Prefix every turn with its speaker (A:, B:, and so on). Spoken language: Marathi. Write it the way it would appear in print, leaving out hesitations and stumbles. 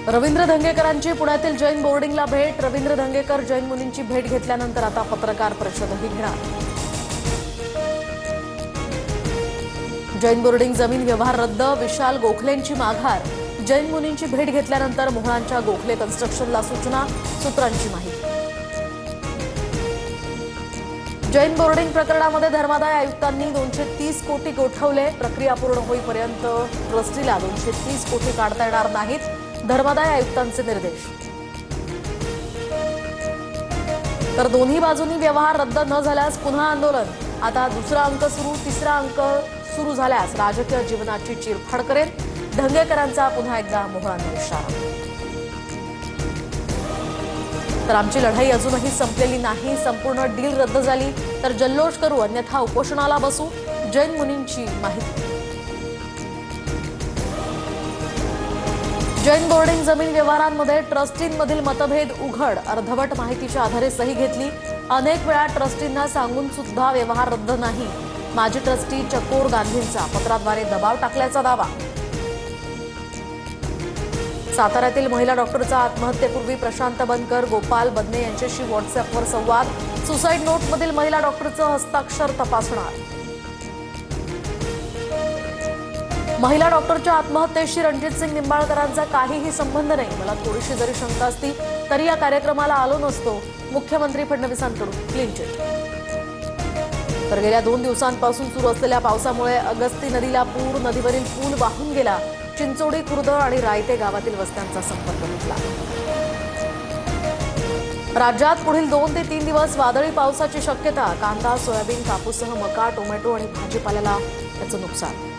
A: रवींद्र धंगेकरांची पुण्यातील जैन बोर्डिंगला भेट। रवींद्र धंगेकर जैन मुनींची भेट घेतल्यानंतर आता पत्रकार परिषदही घेणार। जैन बोर्डिंग जमीन व्यवहार रद्द, विशाल गोखलेंची माघार। जैन मुनींची भेट घेतल्यानंतर मोहळांच्या गोखले कन्स्ट्रक्शनला सूचना, सूत्रांची माहिती। जैन बोर्डिंग प्रकरणामध्ये धर्मादाय आयुक्तांनी 230 कोटी गोठवले। प्रक्रिया पूर्ण होईपर्यंत ट्रस्टीला 230 कोटी काढता येणार नाहीत, धर्मादाय आयुक्तांचे निर्देश। तर दोन्ही बाजूंनी व्यवहार रद्द न झाल्यास पुन्हा आंदोलन। आता दुसरा अंक सुरू, तिसरा अंक सुरू झाल्यास राजकीय जीवनाची चिरफाड करेल, धंगेकरांचा पुन्हा एकदा मोहळांना इशारा। तर आमची लढाई अजूनही संपलेली नाही, संपूर्ण डील रद्द झाली तर जल्लोष करू, अन्यथा उपोषणाला बसू, जैन मुनींची माहिती। जैन बोर्डिंग जमीन व्यवहारांमध्ये ट्रस्टींमधील मतभेद उघड, अर्धवट माहितीच्या आधारे सही घेतली। अनेक वेळा ट्रस्टींना सांगून सुद्धा व्यवहार रद्द नाही, माजी ट्रस्टी चकोर गांधींचा पत्राद्वारे दबाव टाकल्याचा दावा। साताऱ्यातील महिला डॉक्टरचा आत्महत्येपूर्वी प्रशांत बनकर, गोपाल बदने यांच्याशी व्हॉट्सअॅपवर संवाद। सुसाईड नोटमधील महिला डॉक्टरचं हस्ताक्षर तपासणार। महिला डॉक्टरच्या आत्महत्येशी रणजितसिंग निंबाळकरांचा काहीही संबंध नाही, मला थोडीशी जरी शंका असती तरी या कार्यक्रमाला आलो नसतो, मुख्यमंत्री फडणवीसांकडून क्लीन चिट। तर गेल्या 2 दिवसांपासून सुरू असलेल्या पावसामुळे अगस्ती नदीला पूर, नदीवरील पूल वाहून गेला। चिंचोडी खुर्द आणि रायते गावातील वस्त्यांचा संपर्क तुटला। राज्यात पुढील 2 ते 3 दिवस वादळी पावसाची शक्यता। कांदा, सोयाबीन, कापूससह मका, टोमॅटो आणि भाजीपाल्याला त्याचं नुकसान।